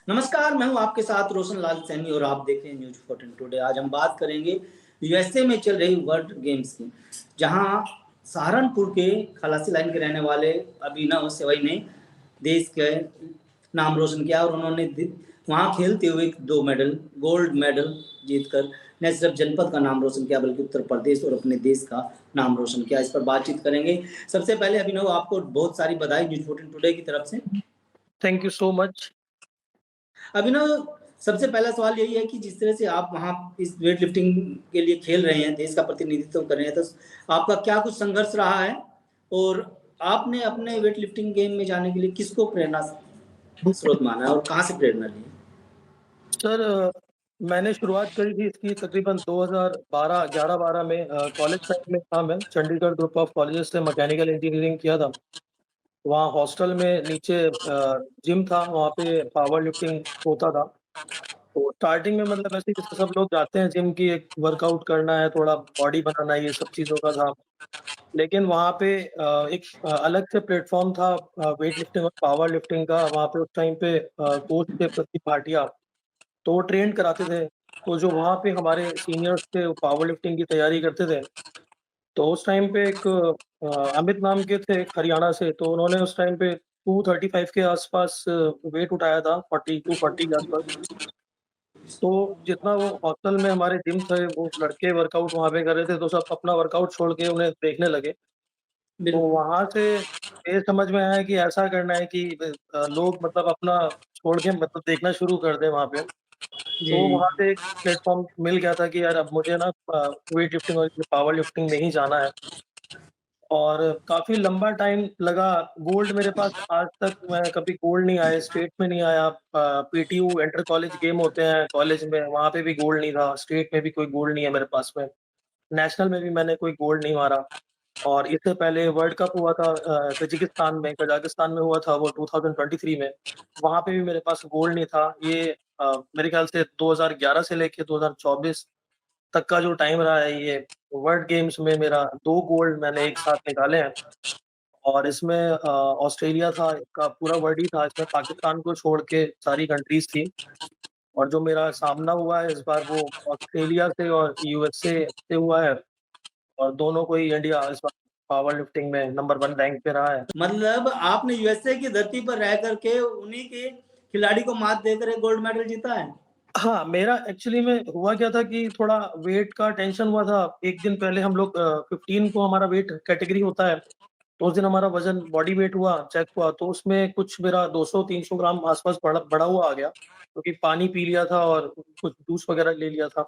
नमस्कार, मैं हूँ आपके साथ रोशन लाल सैनी और आप देख रहे हैं न्यूज़ 14 टुडे। आज हम बात करेंगे यूएसए में चल रही वर्ल्ड गेम्स की, जहाँ सहारनपुर के खलासी लाइन के रहने वाले अभिनव सेवई ने देश के नाम रोशन किया और उन्होंने वहाँ खेलते हुए 2 मेडल, गोल्ड मेडल जीतकर न सिर्फ जनपद का नाम रोशन किया बल्कि उत्तर प्रदेश और अपने देश का नाम रोशन किया। इस पर बातचीत करेंगे। सबसे पहले अभिनव आपको बहुत सारी बधाई न्यूज़ 14 टुडे की तरफ से। Thank you so much. Abhinav, सबसे पहला सवाल यही है कि जिस तरह से आप वहाँ इस वेट लिफ्टिंग के लिए खेल रहे हैं, देश का प्रतिनिधित्व कर रहे हैं, तो आपका क्या कुछ संघर्ष रहा है? और आपने अपने वेट लिफ्टिंग गेम में जाने के लिए किसको प्रेरणा स्रोत माना है और कहाँ से प्रेरणा ली? सर मैंने शुरुआत करी थी इसकी तकरीबन 2012 11-12 में कॉलेज टाइम में था मैं, चंडीगढ़ ग्रुप ऑफ कॉलेजेस से मैकेनिकल इंजीनियरिंग किया था। वहाँ हॉस्टल में नीचे जिम था, वहाँ पे पावर लिफ्टिंग होता था। तो स्टार्टिंग में मतलब ऐसे ही जैसे सब लोग जाते हैं जिम की एक वर्कआउट करना है, थोड़ा बॉडी बनाना है, ये सब चीज़ों का था। लेकिन वहाँ पे एक अलग से प्लेटफ़ॉर्म था वेट लिफ्टिंग और पावर लिफ्टिंग का। वहाँ पे उस टाइम पे कोच थे प्रदीप भाटिया। तो वो ट्रेन कराते थे, तो जो वहाँ पे हमारे सीनियर्स थे, वो पावर लिफ्टिंग की तैयारी करते थे। तो उस टाइम पे एक अमित नाम के थे एक हरियाणा से, तो उन्होंने उस टाइम पे 235 के आस-पास वेट उठाया था, 40 240 के आस-पास। तो जितना वो हॉस्टल में हमारे जिम थे, वो लड़के वर्कआउट वहाँ पे कर रहे थे, तो सब अपना वर्कआउट छोड़ के उन्हें देखने लगे। तो बिल्कुल। वहाँ से ये समझ में आया कि ऐसा करना है कि लोग मतलब अपना छोड़ के मतलब देखना शुरू कर दें वहाँ पे। तो जी। वहाँ से एक प्लेटफ़ॉर्म मिल गया था कि यार अब मुझे ना वेट लिफ्टिंग और पावर लिफ्टिंग में ही जाना है। और काफ़ी लंबा टाइम लगा, गोल्ड मेरे पास आज तक मैं कभी गोल्ड नहीं आया, स्टेट में नहीं आया। पीटीयू इंटर कॉलेज गेम होते हैं कॉलेज में, वहाँ पे भी गोल्ड नहीं था, स्टेट में भी कोई गोल्ड नहीं है मेरे पास में, नेशनल में भी मैंने कोई गोल्ड नहीं मारा। और इससे पहले वर्ल्ड कप हुआ था कज़ाकिस्तान में हुआ था वो 2023 में, वहाँ पे भी मेरे पास गोल्ड नहीं था। ये मेरे ख़्याल से 2011 से लेके 2024 तक का जो टाइम रहा है, ये वर्ल्ड गेम्स में मेरा 2 गोल्ड मैंने एक साथ निकाले हैं। और इसमें ऑस्ट्रेलिया था का पूरा वर्ल्ड ही था, इसमें पाकिस्तान को छोड़ के सारी कंट्रीज़ थी। और जो मेरा सामना हुआ है इस बार वो ऑस्ट्रेलिया से और यूएसए से हुआ है, और दोनों को ही इंडिया इस बार पावर लिफ्टिंग में नंबर 1 रैंक पे रहा है। मतलब आपने यूएसए की धरती पर रह कर के उन्हीं के खिलाड़ी को मात देकर एक गोल्ड मेडल जीता है? हाँ, मेरा एक्चुअली में हुआ क्या था कि थोड़ा वेट का टेंशन हुआ था। 1 दिन पहले हम लोग 15 को हमारा वेट कैटेगरी होता है, तो उस दिन हमारा वज़न बॉडी वेट हुआ, चेक हुआ, तो उसमें कुछ मेरा 200-300 ग्राम आस-पास बढ़ा हुआ आ गया, क्योंकि पानी पी लिया था और कुछ जूस वग़ैरह ले लिया था।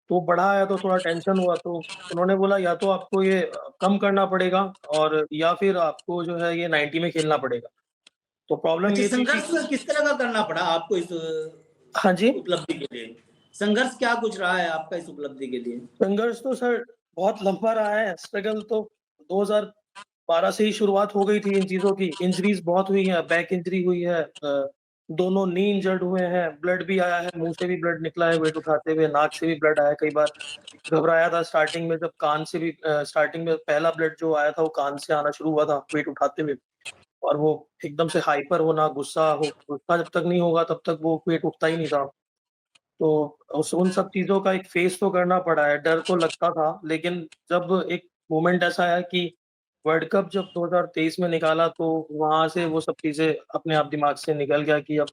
तो बढ़ा आया तो थोड़ा टेंशन हुआ, तो उन्होंने बोला या तो आपको ये कम करना पड़ेगा और या फिर आपको जो है ये 90 में खेलना पड़ेगा। तो प्रॉब्लम अच्छा, ये थी कि संघर्ष किस तरह का करना पड़ा आपको इस हाँ जी, उपलब्धि के लिए? संघर्ष क्या कुछ रहा है आपका इस उपलब्धि के लिए? संघर्ष तो सर बहुत लंबा रहा है, स्ट्रगल तो 2012 से ही शुरुआत हो गई थी इन चीज़ों की। इंजरीज़ बहुत हुई हैं, बैक इंजरी हुई है, दोनों नी इंजर्ड हुए हैं, ब्लड भी आया है, मुँह से भी ब्लड निकला है वेट उठाते हुए, नाक से भी ब्लड आया है कई बार। घबराया था स्टार्टिंग में, जब कान से भी स्टार्टिंग में पहला ब्लड जो आया था वो कान से आना शुरू हुआ था वेट उठाते हुए, और वो एकदम से हाइपर होना, गुस्सा जब तक नहीं होगा तब तक वो वेट उठता ही नहीं था। तो उस उन सब चीज़ों का एक फेस तो करना पड़ा है, डर तो लगता था, लेकिन जब एक मोमेंट ऐसा आया कि वर्ल्ड कप जब 2023 में निकाला, तो वहाँ से वो सब चीज़ें अपने आप दिमाग से निकल गया कि अब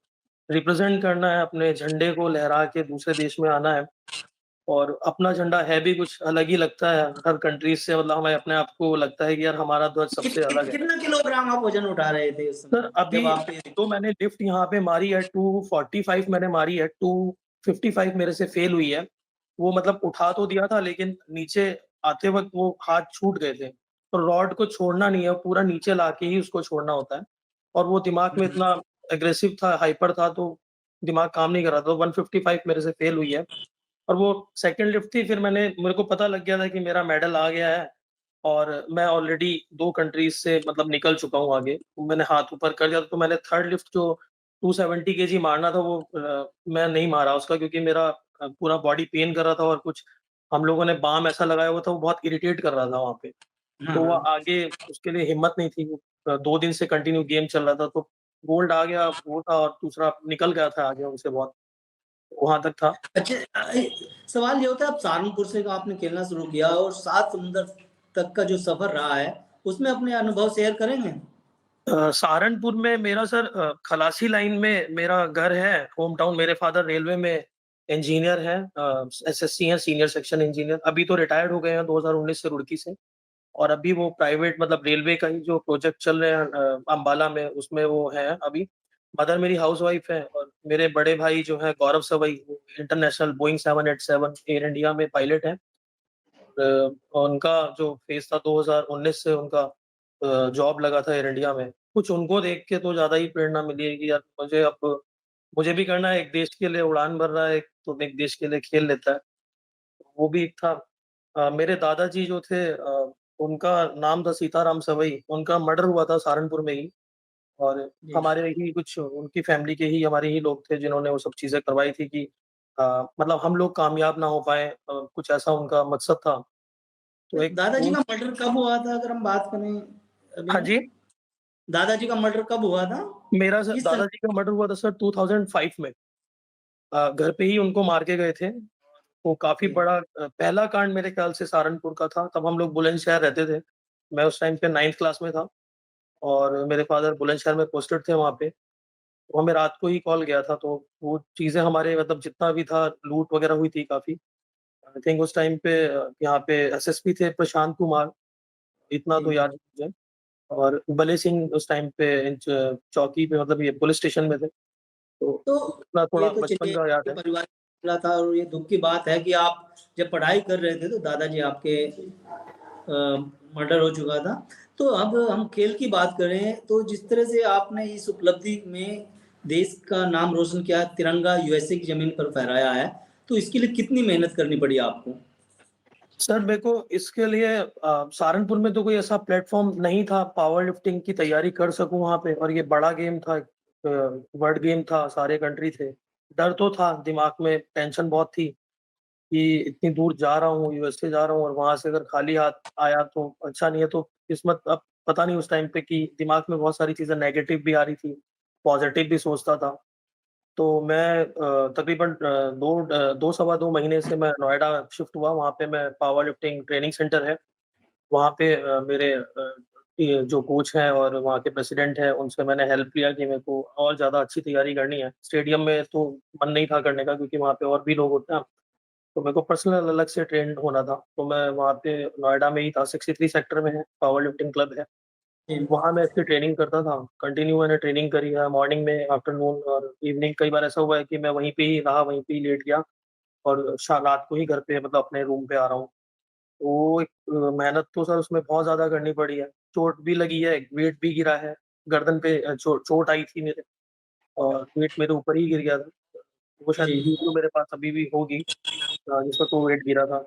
रिप्रेज़ेंट करना है, अपने झंडे को लहरा के दूसरे देश में आना है। और अपना झंडा है भी कुछ अलग ही लगता है हर कंट्रीज़ से, मतलब हमें अपने आप को लगता है कि यार हमारा ध्वज सबसे अलग है। कितना किलोग्राम आप वज़न उठा रहे थे उस सर समय अभी जब आप जो मैंने लिफ्ट यहाँ पे मारी है 245 मैंने मारी है, 255 मेरे से फेल हुई है। वो मतलब उठा तो दिया था, लेकिन नीचे आते वक़्त वो हाथ छूट गए थे। तो रॉड को छोड़ना नहीं है, पूरा नीचे लाके ही उसको छोड़ना होता है। और वो दिमाग में इतना एग्रेसिव था, हाइपर था, तो दिमाग काम नहीं कर रहा था, तो 155 मेरे से फेल हुई है। और वो सेकंड लिफ्ट थी, फिर मेरे को पता लग गया था कि मेरा मेडल आ गया है, और मैं ऑलरेडी 2 कंट्रीज़ से मतलब निकल चुका हूँ आगे। मैंने हाथ ऊपर कर दिया, तो मैंने थर्ड लिफ्ट जो 270 केजी मारना था वो मैं नहीं मारा उसका, क्योंकि मेरा पूरा बॉडी पेन कर रहा था, और कुछ हम लोगों ने बाम ऐसा लगाया हुआ था, वो बहुत इरिटेट कर रहा था वहाँ पे। हाँ, तो वो हाँ। आगे उसके लिए हिम्मत नहीं थी। 2 दिन से कंटिन्यू गेम चल रहा था, तो गोल्ड आ गया वो था और दूसरा निकल गया था आगे उनसे बहुत, वहाँ तक था। अच्छा सवाल ये होता है, अब सहारनपुर से आपने खेलना शुरू किया और 7 समुंदर तक का जो सफ़र रहा है, उसमें अपने अनुभव शेयर करेंगे? सहारनपुर में मेरा सर खलासी लाइन में मेरा घर है, होम टाउन। मेरे फादर रेलवे में इंजीनियर हैं, एसएससी हैं, सीनियर सेक्शन इंजीनियर। अभी तो रिटायर्ड हो गए हैं 2019 से रुड़की से, और अभी वो प्राइवेट मतलब रेलवे का ही जो प्रोजेक्ट चल रहे हैं अम्बाला में, उसमें वो हैं अभी। मदर मेरी हाउसवाइफ है और मेरे बड़े भाई जो हैं गौरव सवई, वो इंटरनेशनल बोइंग 787 एयर इंडिया में पायलट हैं। उनका जो फेज़ था 2019 से उनका जॉब लगा था एयर इंडिया में। कुछ उनको देख के तो ज़्यादा ही प्रेरणा मिली है कि यार मुझे भी करना है, एक देश के लिए उड़ान भर रहा है, एक तो एक देश के लिए खेल लेता है। वो भी एक था। मेरे दादाजी जो थे उनका नाम था सीताराम सवई, उनका मर्डर हुआ था सहारनपुर में ही, और जी। हमारे ही कुछ उनकी फैमिली के ही हमारे ही लोग थे जिन्होंने वो सब चीज़ें करवाई थी कि मतलब हम लोग कामयाब ना हो पाएँ, कुछ ऐसा उनका मकसद था। तो एक दादाजी वो का मर्डर कब हुआ था अगर हम बात करें हाँ अभी? जी, दादाजी का मर्डर कब हुआ था? मेरा सर किस सन दादाजी का मर्डर हुआ था सर 2005 में। घर पे ही उनको मार के गए थे। वो काफ़ी जी, बड़ा पहला कांड मेरे ख़्याल से सहारनपुर का था, तब हम लोग बुलंदशहर रहते थे। मैं उस टाइम पे 9th क्लास में था और मेरे फ़ादर बुलंदशहर में पोस्टेड थे वहाँ पे। तो हमें रात को ही कॉल गया था, तो वो चीज़ें हमारे मतलब जितना भी था, लूट वग़ैरह हुई थी काफ़ी। आई थिंक उस टाइम पे यहाँ पे एसएसपी थे प्रशांत कुमार, इतना तो जी। याद है मुझे। और बले सिंह उस टाइम पे इंच चौकी पे मतलब ये पुलिस स्टेशन में थे, तो तो उतना ये थोड़ा तो बचपन चलिए का याद आपके है। परिवार मिला था और ये दुःख की बात है कि आप जब पढ़ाई कर रहे थे तो दादाजी आपके मर्डर हो चुका था। तो अब हम खेल की बात करें तो जिस तरह से आपने इस उपलब्धि में देश का नाम रोशन किया, तिरंगा यूएसए की ज़मीन पर फहराया है, तो इसके लिए कितनी मेहनत करनी पड़ी आपको? सर मेरे को इसके लिए सहारनपुर में तो कोई ऐसा प्लेटफ़ॉर्म नहीं था, पावर लिफ्टिंग की तैयारी कर सकूँ वहाँ पे, और ये बड़ा गेम था, वर्ल्ड गेम था, सारे कंट्री थे। डर तो था, दिमाग में टेंशन बहुत थी कि इतनी दूर जा रहा हूँ, यूएसए जा रहा हूँ और वहाँ से अगर खाली हाथ आया तो अच्छा नहीं है, तो किस्मत अब पता नहीं उस टाइम पे कि दिमाग में बहुत सारी चीज़ें नेगेटिव भी आ रही थी, पॉज़िटिव भी सोचता था। तो मैं तकरीबन 2 सवा 2 महीने से मैं नोएडा शिफ्ट हुआ, वहाँ पे मैं पावर लिफ्टिंग ट्रेनिंग सेंटर है, वहाँ पे मेरे ये जो कोच हैं और वहाँ के प्रेसिडेंट हैं, उनसे मैंने हेल्प लिया कि मेरे को और ज़्यादा अच्छी तैयारी करनी है। स्टेडियम में तो मन नहीं था करने का क्योंकि वहाँ पे और भी लोग होते हैं, तो मेरे को पर्सनल अलग से ट्रेन्ड होना था। तो मैं वहाँ पे नोएडा में ही था, 63 सेक्टर में है, पावर लिफ्टिंग क्लब है। जी, वहाँ मैं इसकी ट्रेनिंग करता था, कंटिन्यू मैंने ट्रेनिंग करी है मॉर्निंग में, आफ्टरनून और इवनिंग। कई बार ऐसा हुआ है कि मैं वहीं पे ही रहा, वहीं पे ही लेट गया और रात को ही घर पे मतलब अपने रूम पे आ रहा हूँ। तो एक मेहनत तो सर उसमें बहुत ज़्यादा करनी पड़ी है। चोट भी लगी है, वेट भी गिरा है, गर्दन पे चोट आई थी मेरे और वेट मेरे ऊपर ही गिर गया था। वो शायद जी। वीडियो मेरे पास अभी भी होगी, जिस वक़्त वो वेट गिरा था।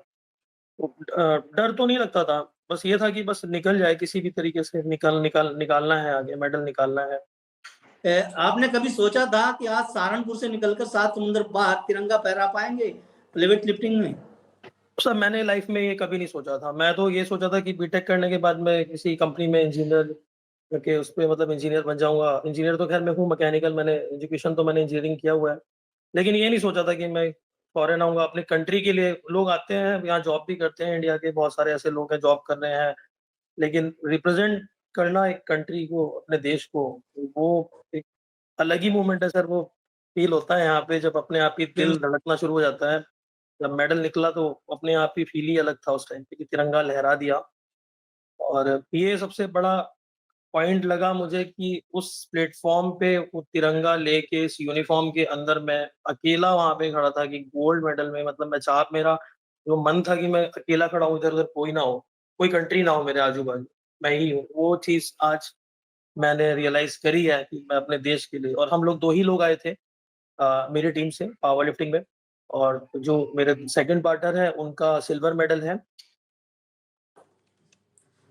तो डर तो नहीं लगता था, बस ये था कि बस निकल जाए किसी भी तरीके से, निकालना है आगे, मेडल निकालना है। आपने कभी सोचा था कि आज सहारनपुर से निकलकर 7 समुंदर पार तिरंगा फहरा पाएँगे, वेट लिफ्टिंग में? सर मैंने लाइफ़ में ये कभी नहीं सोचा था। मैं तो ये सोचा था कि बीटेक करने के बाद मैं किसी कंपनी में इंजीनियर करके उसपे मतलब इंजीनियर बन जाऊँगा। इंजीनियर तो ख़ैर मैं हूँ मैकेनिकल, मैंने एजुकेशन तो मैंने इंजीनियरिंग किया हुआ है। लेकिन ये नहीं सोचा था कि मैं फ़ॉरेन आऊँगा अपनी कंट्री के लिए। लोग आते हैं, यहाँ जॉब भी करते हैं, इंडिया के बहुत सारे ऐसे लोग हैं जॉब कर रहे हैं। लेकिन रिप्रेज़ेंट करना एक कंट्री को, अपने देश को, वो एक अलग ही मोमेंट है सर। वो फ़ील होता है यहाँ पे जब अपने आप ही बिल दिल धड़कना शुरू हो जाता है। जब मेडल निकला तो अपने आप ही फ़ील ही अलग था उस टाइम पे कि तिरंगा लहरा दिया। और ये सबसे बड़ा पॉइंट लगा मुझे कि उस प्लेटफ़ॉर्म पे वो तिरंगा लेके इस यूनिफ़ॉर्म के अंदर मैं अकेला वहाँ पे खड़ा था कि गोल्ड मेडल में मतलब मैं चाह मेरा जो मन था कि मैं अकेला खड़ा हूँ, इधर-उधर कोई ना हो, कोई कंट्री ना हो मेरे आजू-बाजू, मैं ही हूँ। वो चीज़ आज मैंने रियलाइज़ करी है कि मैं अपने देश के लिए, और हम लोग 2 ही लोग आए थे मेरी टीम से पावर लिफ्टिंग में, और जो मेरे सेकंड पार्टनर हैं उनका सिल्वर मेडल है।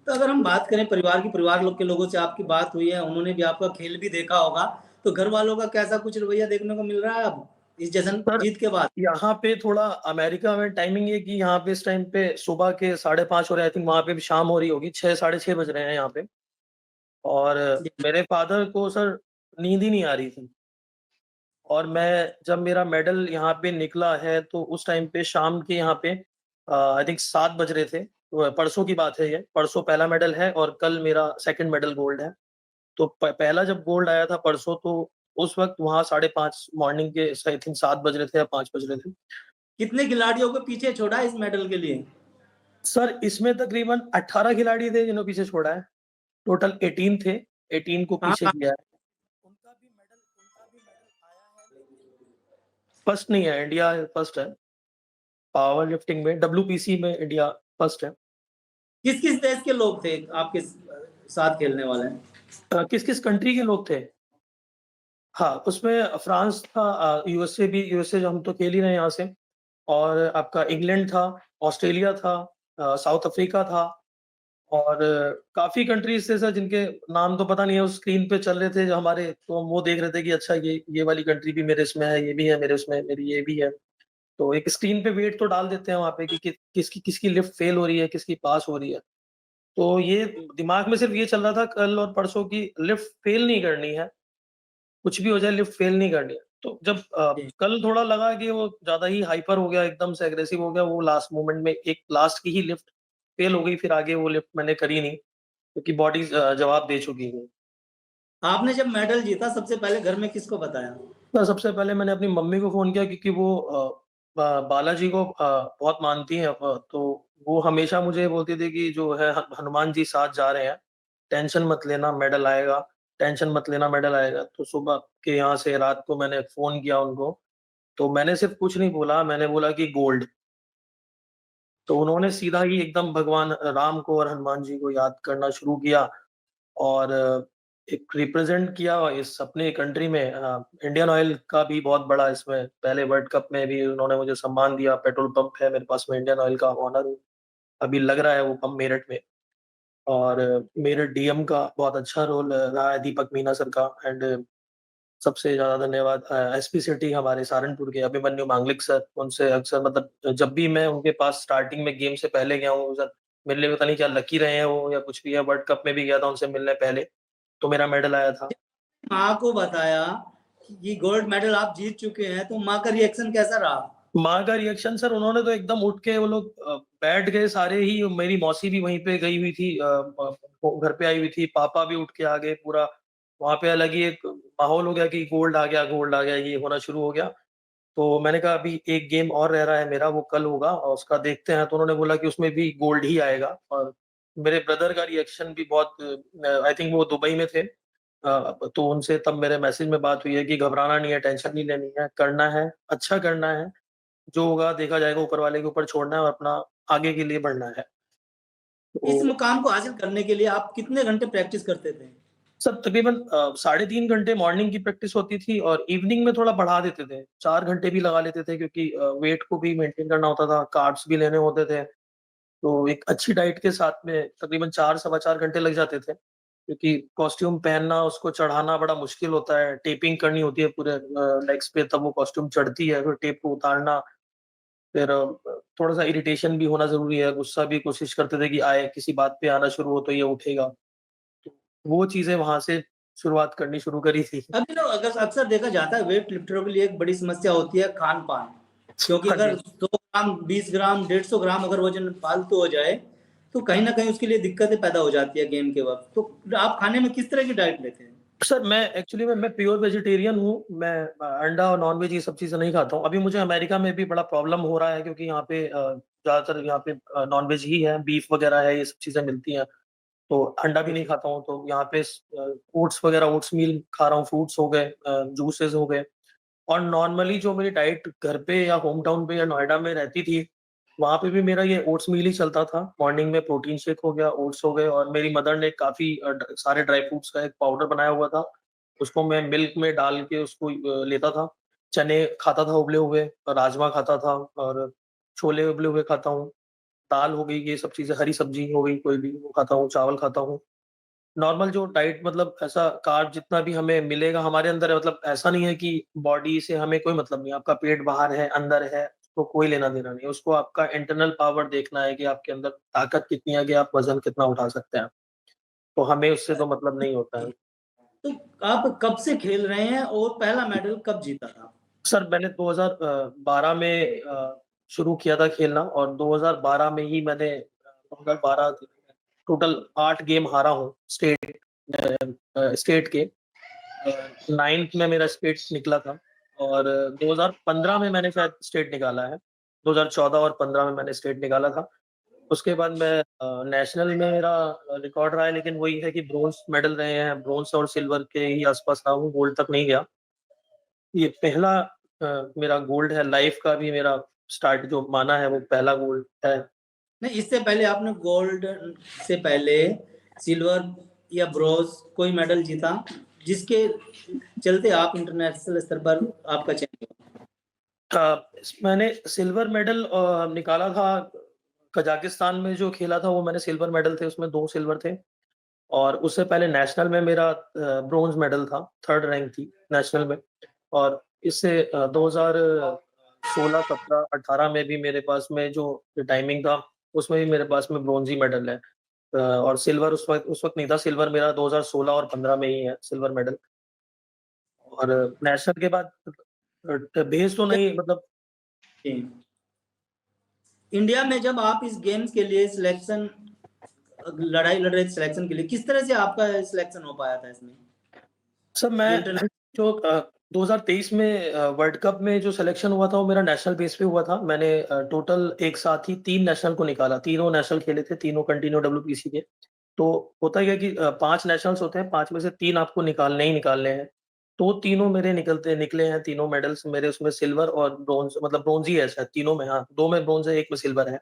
तो अगर हम बात करें परिवार की, परिवार लोग के लोगों से आपकी बात हुई है, उन्होंने भी आपका खेल भी देखा होगा, तो घर वालों का कैसा कुछ रवैया देखने को मिल रहा है अब, इस जश्न सर जीत के बाद? यहाँ पे थोड़ा अमेरिका में टाइमिंग ये कि यहाँ पे इस टाइम पे सुबह के 5:30 हो रहे हैं, आई थिंक वहाँ पे भी शाम हो रही होगी, 6 साढ़े 6 बज रहे हैं यहाँ पे। और जी, मेरे फादर को सर नींद ही नहीं आ रही थी। और मैं जब मेरा मेडल यहाँ पे निकला है, तो उस टाइम पे शाम के यहाँ पे आई थिंक 7 बज रहे थे। परसों की बात है ये, परसों पहला मेडल है और कल मेरा सेकंड मेडल गोल्ड है। तो पहला जब गोल्ड आया था परसों, तो उस वक़्त वहाँ 5:30 मॉर्निंग के आई थिंक 7 बज रहे थे या 5 बज रहे थे। कितने खिलाड़ियों को पीछे छोड़ा इस मेडल के लिए? सर इसमें तकरीबन 18 खिलाड़ी थे जिन्होंने पीछे छोड़ा है। टोटल 18 थे, 18 को हाँ, पीछे हाँ। किया है। उनका भी मेडल आया है, लेकिन फर्स्ट नहीं है, इंडिया फर्स्ट है। पावर लिफ्टिंग में डब्ल्यूपीसी में इंडिया फर्स्ट है। किस-किस देश के लोग थे आपके साथ खेलने वाले? किस-किस कंट्री के लोग थे? हाँ, उसमें फ्रांस था, यूएसए भी, यूएसए जो हम तो खेल ही रहे हैं यहाँ से, और आपका इंग्लैंड था, ऑस्ट्रेलिया था, साउथ अफ्रीका था, और काफ़ी कंट्रीज़ थे सर जिनके नाम तो पता नहीं है, उस स्क्रीन पे चल रहे थे जो हमारे, तो हम वो देख रहे थे कि अच्छा ये वाली कंट्री भी मेरे इसमें है, ये भी है मेरे उसमें, मेरी ये भी है। तो एक स्क्रीन पे वेट तो डाल देते हैं वहाँ पे कि किसकी किसकी लिफ्ट फेल हो रही है, किसकी पास हो रही है। तो ये दिमाग में सिर्फ़ ये चल रहा था कल और परसों की लिफ्ट फेल नहीं करनी है, कुछ भी हो जाए लिफ्ट फेल नहीं करनी है। तो जब जी। कल थोड़ा लगा कि वो ज़्यादा ही हाइपर हो गया, एकदम से एग्रेसिव हो गया, वो लास्ट मोमेंट में एक लास्ट की ही लिफ्ट फेल हो गई, फिर आगे वो लिफ्ट मैंने करी नहीं, क्योंकि बॉडी जवाब दे चुकी थी। आपने जब मेडल जीता सबसे पहले घर में किसको बताया? तो सबसे पहले मैंने अपनी मम्मी को फ़ोन किया, क्योंकि वो बालाजी को बहुत मानती हैं, तो वो हमेशा मुझे बोलती थी कि जो है हनुमान जी साथ जा रहे हैं, टेंशन मत लेना मेडल आएगा, टेंशन मत लेना मेडल आएगा। तो सुबह के यहाँ से रात को मैंने फ़ोन किया उनको, तो मैंने सिर्फ़ कुछ नहीं बोला, मैंने बोला कि गोल्ड। तो उन्होंने सीधा ही एकदम भगवान राम को और हनुमान जी को याद करना शुरू किया, और एक रिप्रेज़ेंट किया इस अपनी कंट्री में। इंडियन ऑयल का भी बहुत बड़ा इसमें पहले वर्ल्ड कप में भी उन्होंने मुझे सम्मान दिया, पेट्रोल पंप है मेरे पास में, इंडियन ऑयल का ऑनर अभी लग रहा है वो पंप मेरठ में। और मेरठ डीएम का बहुत अच्छा रोल रहा है, दीपक मीना सर का, एंड सबसे ज़्यादा धन्यवाद एसपी सिटी हमारे सहारनपुर के अभिमन्यु मांगलिक सर, उनसे अक्सर मतलब जब भी मैं उनके पास स्टार्टिंग में गेम से पहले गया हूँ सर, मेरे लिए पता नहीं क्या लकी रहे हैं वो या कुछ भी है, वर्ल्ड कप में भी गया था उनसे मिलने पहले, तो मेरा मेडल आया था। माँ को बताया कि गोल्ड मेडल आप जीत चुके हैं, तो माँ का रिएक्शन कैसा रहा? माँ का रिएक्शन सर, उन्होंने तो एकदम उठ के वो लोग बैठ गए सारे ही, मेरी मौसी भी वहीं पे गई हुई थी, वो घर पे आई हुई थी, पापा भी उठ के आ गए पूरा, वहाँ पे अलग ही एक माहौल हो गया कि गोल्ड आ गया, ये होना शुरू हो गया। तो मैंने कहा अभी एक गेम और रह रहा है मेरा, वो कल होगा और उसका देखते हैं, तो उन्होंने बोला कि उसमें भी गोल्ड ही आएगा। और मेरे ब्रदर का रिएक्शन भी बहुत, आई थिंक वो दुबई में थे, तो उनसे तब मेरे मैसेज में बात हुई है कि घबराना नहीं है, टेंशन नहीं लेनी है, करना है, अच्छा करना है, जो होगा देखा जाएगा, ऊपर वाले के ऊपर छोड़ना है और अपना आगे के लिए बढ़ना है। इस तो मुकाम को हासिल करने के लिए आप कितने घंटे प्रैक्टिस करते थे? सर तकरीबन साढ़े 3 घंटे मॉर्निंग की प्रैक्टिस होती थी और इवनिंग में थोड़ा बढ़ा देते थे, 4 घंटे भी लगा लेते थे, क्योंकि वेट को भी मेंटेन करना होता था, कार्ब्स भी लेने होते थे। तो एक अच्छी डाइट के साथ में तकरीबन 4 सवा 4 घंटे लग जाते थे, क्योंकि कॉस्ट्यूम पहनना, उसको चढ़ाना बड़ा मुश्किल होता है, टेपिंग करनी होती है पूरे लेग्स पे, तब वो कॉस्ट्यूम चढ़ती है, फिर टेप को उतारना, फिर थोड़ा-सा इरिटेशन भी होना ज़रूरी है, गुस्सा भी कोशिश करते थे कि आए, किसी बात पे आना शुरू हो तो ये उठेगा। तो वो चीज़ें वहाँ से शुरुआत करनी शुरू करी थी। अभी तो अगर अक्सर देखा जाता है वेट लिफ्टरों के लिए एक बड़ी समस्या होती है खान-पान। क्योंकि हाँ अगर जी। 100 ग्राम, 20 ग्राम, 150 ग्राम अगर वज़न फालतू हो जाए, तो कहीं न कहीं उसके लिए दिक्कतें पैदा हो जाती है गेम के वक़्त। तो आप खाने में किस तरह की डाइट लेते हैं? सर मैं एक्चुअली मैं प्योर वेजिटेरियन हूँ, मैं अंडा और नॉन-वेज ये सब चीज़ें नहीं खाता हूँ। अभी मुझे अमेरिका में भी बड़ा प्रॉब्लम हो रहा है, क्योंकि यहाँ पे ज़्यादातर यहाँ पे नॉन-वेज ही है, बीफ वगैरह है, ये सब चीज़ें मिलती हैं। तो अंडा भी नहीं खाता हूँ, तो यहाँ पे ओट्स वगैरह, ओट्स मील खा रहा हूँ, फ्रूट्स हो गए, जूसेस हो गए। और नॉर्मली जो मेरी डाइट घर पे या होम टाउन पे या नोएडा में रहती थी, वहाँ पे भी मेरा ये ओट्स मील ही चलता था। मॉर्निंग में प्रोटीन शेक हो गया, ओट्स हो गए, और मेरी मदर ने काफ़ी सारे ड्राई फ्रूट्स का एक पाउडर बनाया हुआ था। उसको मैं मिल्क में डाल के उसको लेता था। चने खाता था उबले हुए, राजमा खाता था, और छोले उबले हुए खाता हूँ। दाल हो गई, ये सब चीज़ें, हरी सब्ज़ी हो गई कोई भी, वो खाता हूँ, चावल खाता हूँ। नॉर्मल जो डाइट, मतलब ऐसा कार्ब जितना भी हमें मिलेगा हमारे अंदर है, मतलब ऐसा नहीं है कि बॉडी से हमें कोई मतलब नहीं है, आपका पेट बाहर है, अंदर है, तो कोई लेना-देना नहीं है। उसको आपका इंटरनल पावर देखना है कि आपके अंदर ताकत कितनी है, कि आप वज़न कितना उठा सकते हैं। तो हमें उससे तो मतलब नहीं होता है। तो आप कब से खेल रहे हैं और पहला मेडल कब जीता था? सर मैंने 2012 में शुरू किया था खेलना और 2012 में ही मैंने 2012 टोटल 8 गेम हारा हूँ स्टेट के। 9th में मेरा स्टेट निकला था और 2015 में मैंने शायद स्टेट निकाला है। 2014 और 15 में मैंने स्टेट निकाला था। उसके बाद मैं नेशनल में मेरा रिकॉर्ड रहा है, लेकिन वही है कि ब्रोंज़ मेडल रहे हैं, ब्रोंज़ और सिल्वर के ही आस-पास रहा हूँ, गोल्ड तक नहीं गया। ये पहला मेरा गोल्ड है, लाइफ़ का भी मेरा स्टार्ट जो माना है वो पहला गोल्ड है। नहीं, इससे पहले आपने गोल्ड से पहले सिल्वर या ब्रोंज कोई मेडल जीता, जिसके चलते आप इंटरनेशनल स्तर पर आपका चयन हुआ? मैंने सिल्वर मेडल निकाला था कज़ाकिस्तान में जो खेला था वो मैंने सिल्वर मेडल थे, उसमें 2 सिल्वर थे और उससे पहले नेशनल में मेरा ब्रोंज़ मेडल था, 3rd रैंक थी नेशनल में और इससे 2016, 17, 18 में भी मेरे पास में जो टाइमिंग था, उसमें भी मेरे पास में ब्रोंज़ ही मेडल है। और सिल्वर उस वक़्त नहीं था, सिल्वर मेरा 2016 और 15 में ही है सिल्वर मेडल और नेशनल के बाद भेज तो नहीं मतलब जी। इंडिया में जब आप इस गेम्स के लिए सिलेक्शन लड़ाई लड़ रहे थे सिलेक्शन के लिए, किस तरह से आपका सिलेक्शन हो पाया था इसमें? सर मैं इंटरने जो 2023 में वर्ल्ड कप में जो सिलेक्शन हुआ था वो मेरा नेशनल बेस पे हुआ था। मैंने टोटल एक साथ ही 3 नेशनल को निकाला, तीनों नेशनल खेले थे, तीनों कंटिन्यू डब्ल्यूपीसी के। तो होता क्या है कि 5 नेशनल्स होते हैं, 5 में से 3 आपको निकालने ही निकालने हैं। तो तीनों मेरे निकले हैं, तीनों मेडल्स मेरे उसमें सिल्वर और ब्रोंज़ मतलब ब्रोंज़ ही है शायद तीनों में हाँ, 2 में ब्रोंज़ है, 1 में सिल्वर है।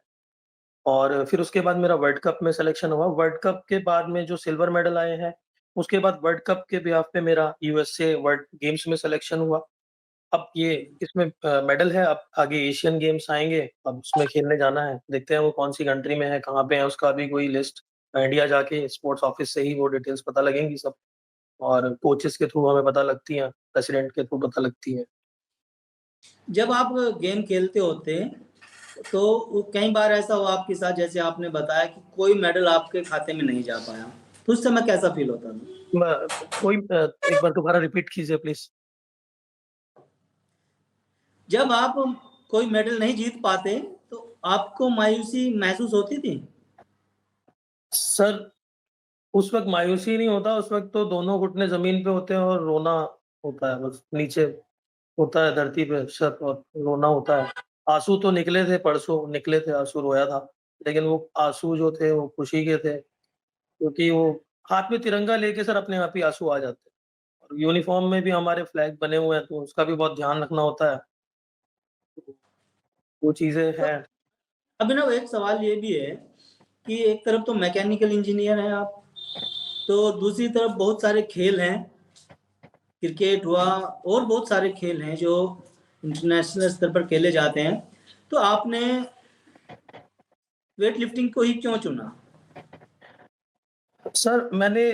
और फिर उसके बाद मेरा वर्ल्ड कप में सिलेक्शन हुआ। वर्ल्ड कप के बाद में जो सिल्वर मेडल आए हैं, उसके बाद वर्ल्ड कप के बिहाफ़ पे मेरा यूएसए वर्ल्ड गेम्स में सिलेक्शन हुआ। अब ये इसमें मेडल है, अब आगे एशियन गेम्स आएँगे, अब उसमें खेलने जाना है। देखते हैं वो कौन-सी कंट्री में है, कहाँ पे है, उसका अभी कोई लिस्ट इंडिया जाके स्पोर्ट्स ऑफिस से ही वो डिटेल्स पता लगेंगी सब और कोचेज़ के थ्रू हमें पता लगती हैं, प्रेसिडेंट के थ्रू पता लगती हैं। जब आप गेम खेलते होते, तो कई बार ऐसा हुआ आपके साथ जैसे आपने बताया कि कोई मेडल आपके खाते में नहीं जा पाया, तो उस समय कैसा फ़ील होता था? एक बार दोबारा रिपीट कीजिए प्लीज़। जब आप कोई मेडल नहीं जीत पाते, तो आपको मायूसी महसूस होती थी? सर उस वक़्त मायूसी नहीं होता, उस वक़्त तो दोनों घुटने ज़मीन पे होते हैं और रोना होता है बस, नीचे होता है धरती पे सर और रोना होता है। आँसू तो निकले थे परसों, निकले थे आँसू रोया था, लेकिन वो आँसू जो थे वो खुशी के थे, क्योंकि वो हाथ में तिरंगा लेके सर अपने आप ही आँसू आ जाते हैं। और यूनिफ़ॉर्म में भी हमारे फ्लैग बने हुए हैं, तो उसका भी बहुत ध्यान रखना होता है। वो चीज़ें तो हैं। अभिनव एक सवाल ये भी है कि एक तरफ तो मैकेनिकल इंजीनियर हैं आप, तो दूसरी तरफ बहुत सारे खेल हैं, क्रिकेट हुआ और बहुत सारे खेल हैं जो इंटरनेशनल स्तर पर खेले जाते हैं। तो आपने वेट लिफ्टिंग को ही क्यों चुना? सर मैंने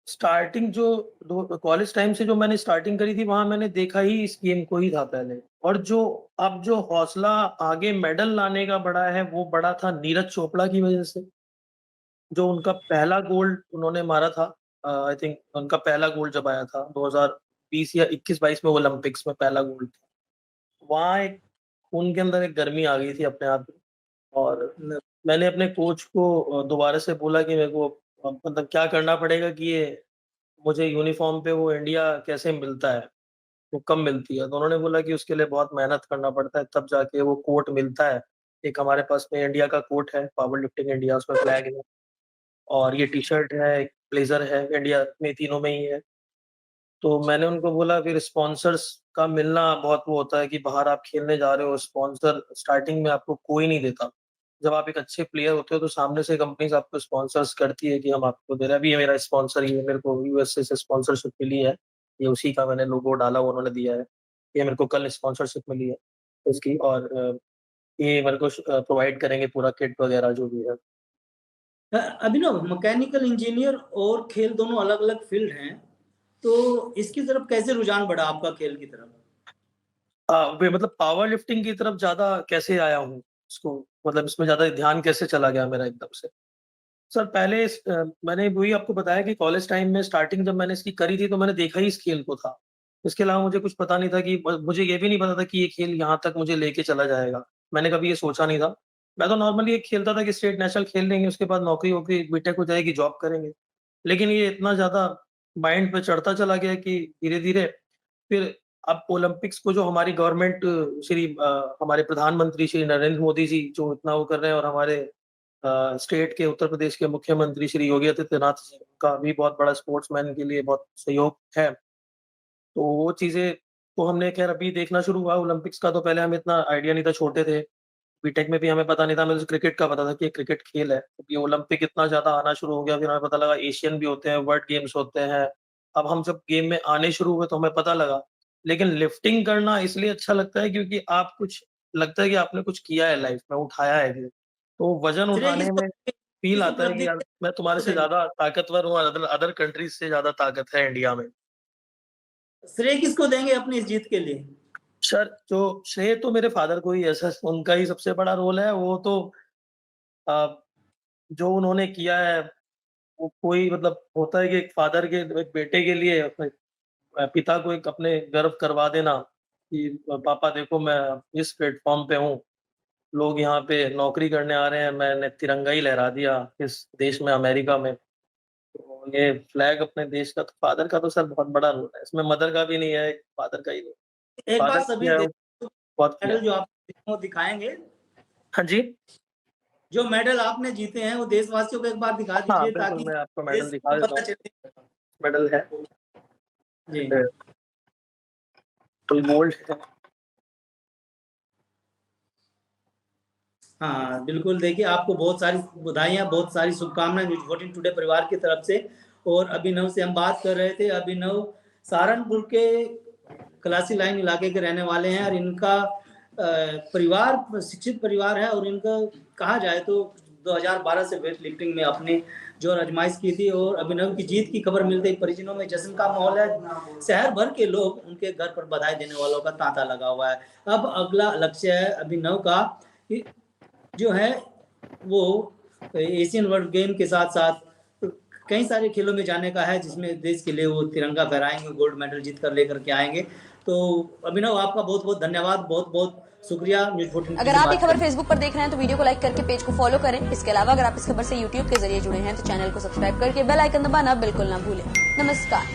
स्टार्टिंग जो दो कॉलेज टाइम से जो मैंने स्टार्टिंग करी थी वहाँ मैंने देखा ही इस गेम को ही था पहले और जो अब जो हौसला आगे मेडल लाने का बढ़ा है वो बढ़ा था नीरज चोपड़ा की वजह से। जो उनका पहला गोल्ड उन्होंने मारा था आई थिंक उनका पहला गोल्ड जब आया था 2020 या 21-22 में ओलंपिक्स में पहला गोल्ड था। वहाँ एक उनके अंदर एक गर्मी आ गई थी अपने आप में और न मैंने अपने कोच को दोबारा से बोला कि मेरे को मतलब क्या करना पड़ेगा कि ये मुझे यूनिफ़ॉर्म पे वो इंडिया कैसे मिलता है, वो कब मिलती है? तो उन्होंने बोला कि उसके लिए बहुत मेहनत करना पड़ता है तब जाके वो कोट मिलता है। एक हमारे पास में इंडिया का कोट है, पावर लिफ्टिंग इंडिया उसमें फ्लैग है और ये टी-शर्ट है, एक ब्लेज़र है, इंडिया में तीनों में ही है। तो मैंने उनको बोला फिर स्पॉन्सर्स का मिलना बहुत वो होता है कि बाहर आप खेलने जा रहे हो, स्पॉन्सर स्टार्टिंग में आपको कोई नहीं देता। जब आप एक अच्छे प्लेयर होते हो तो सामने से कंपनीज़ आपको स्पॉन्सर्स करती है कि हम आपको दे रहे हैं। अभी ये मेरा स्पॉन्सर ये मेरे को यूएसए से स्पॉन्सरशिप मिली है। ये उसी का मैंने लोगो डाला वो उन्होंने दिया है। ये मेरे को कल स्पॉन्सरशिप मिली है इसकी और ये मेरे को प्रोवाइड करेंगे पूरा किट वगैरह जो भी है। अभिनव मैकेनिकल इंजीनियर और खेल दोनों अलग-अलग फ़ील्ड हैं, तो इसकी तरफ कैसे रुझान बढ़ा आपका खेल की तरफ? वे मतलब पावर लिफ्टिंग की तरफ ज़्यादा कैसे आया हूँ इसको मतलब इसमें ज़्यादा ध्यान कैसे चला गया मेरा एकदम से? सर पहले मैंने वही आपको बताया कि कॉलेज टाइम में स्टार्टिंग जब मैंने इसकी करी थी तो मैंने देखा ही इस खेल को था। इसके अलावा मुझे कुछ पता नहीं था कि मुझे ये भी नहीं पता था कि ये खेल यहाँ तक मुझे लेके चला जाएगा। मैंने कभी ये सोचा नहीं था। मैं तो नॉर्मली ये खेलता था कि स्टेट नेशनल खेल लेंगे, उसके बाद नौकरी-वोकरी बीटेक हो जाएगी, जॉब करेंगे। लेकिन ये इतना ज़्यादा माइंड पे चढ़ता चला गया कि धीरे-धीरे फिर अब ओलंपिक्स को जो हमारी गवर्नमेंट हमारे प्रधानमंत्री श्री नरेंद्र मोदी जी जो इतना वो कर रहे हैं और हमारे स्टेट के उत्तर प्रदेश के मुख्यमंत्री श्री योगी आदित्यनाथ जी का भी बहुत बड़ा स्पोर्ट्समैन के लिए बहुत सहयोग है। तो वो चीज़ें तो हमने ख़ैर अभी देखना शुरू हुआ ओलंपिक्स का तो पहले हमें इतना आइडिया नहीं था, छोटे थे। बीटेक में भी हमें पता नहीं था, हमें तो क्रिकेट का पता था कि ये क्रिकेट खेल है। अभी ओलंपिक इतना ज़्यादा आना शुरू हो गया, फिर हमें पता लगा एशियन भी होते हैं, वर्ल्ड गेम्स होते हैं। अब हम जब गेम में आने शुरू हुए तो हमें पता लगा। लेकिन लिफ्टिंग करना इसलिए अच्छा लगता है क्योंकि आप कुछ लगता है कि आपने कुछ किया है लाइफ़ में, उठाया है ये। तो वज़न श्रेय उठाने किसको में फ़ील इस आता है कि उपलब्धि यार मैं तुम्हारे को से देंगे? ज़्यादा ताकतवर हूँ, अदर अदर कंट्रीज़ से ज़्यादा ताकत है इंडिया में। श्रेय किसको देंगे अपनी इस जीत के लिए? सर, जो श्रेय तो मेरे फ़ादर को ही है सर, उनका ही सबसे बड़ा रोल है। वो तो अ, जो उन्होंने किया है, वो कोई मतलब होता है कि एक फ़ादर के एक बेटे के लिए अपने पिता को एक अपने गर्व करवा देना कि पापा देखो मैं इस प्लेटफ़ॉर्म पे हूँ, लोग यहाँ पे नौकरी करने आ रहे हैं, मैंने तिरंगा ही लहरा दिया इस देश में अमेरिका में। तो ये फ्लैग अपने देश का तो फ़ादर का तो सर बहुत बड़ा रोल है, इसमें मदर का भी नहीं है, फ़ादर का ही रोल एक फ़ादर बार सभी किया है, देशों बहुत को किया मेडल है। जो आप वो दिखाएँगे, हाँ जी। जो मेडल आपने जीते हैं वो देशवासियों को एक बार दिखा हाँ, दीजिए बिल्कुल ताकि मैं आपको मेडल देश दिखा को देता पता हूँ, चले। मेडल है जी। एंड फुल गोल्ड है। हाँ, बिल्कुल देखिए आपको बहुत सारी बधाइयाँ, बहुत सारी शुभकामनाएँ न्यूज़ 14 टुडे परिवार की तरफ से और अभिनव से हम बात कर रहे थे। अभिनव सहारनपुर के कलासी लाइन इलाके के रहने वाले हैं और इनका परिवार शिक्षित परिवार है और इनका कहा जाए तो 2012 से वेट लिफ्टिंग में अपने जोर आजमाइश की थी और अभिनव की जीत की खबर मिलते ही परिजनों में जश्न का माहौल है। शहर भर के लोग उनके घर पर बधाई देने वालों का तांता लगा हुआ है। अब अगला लक्ष्य है अभिनव का कि जो है वो एशियन वर्ल्ड गेम के साथ-साथ कई सारे खेलों में जाने का है जिसमें देश के लिए वो तिरंगा फहराएँगे, गोल्ड मेडल जीत कर लेकर के आएँगे। तो अभिनव आपका बहुत-बहुत धन्यवाद, बहुत-बहुत शुक्रिया न्यूज़ 14 के अगर लिए आप ये बात खबर करने फेसबुक पर देख रहे हैं तो वीडियो को लाइक करके पेज को फॉलो करें। इसके अलावा अगर आप इस खबर से यूट्यूब के जरिए जुड़े हैं तो चैनल को सब्सक्राइब करके बेल आइकन दबाना बिल्कुल ना भूलें। नमस्कार।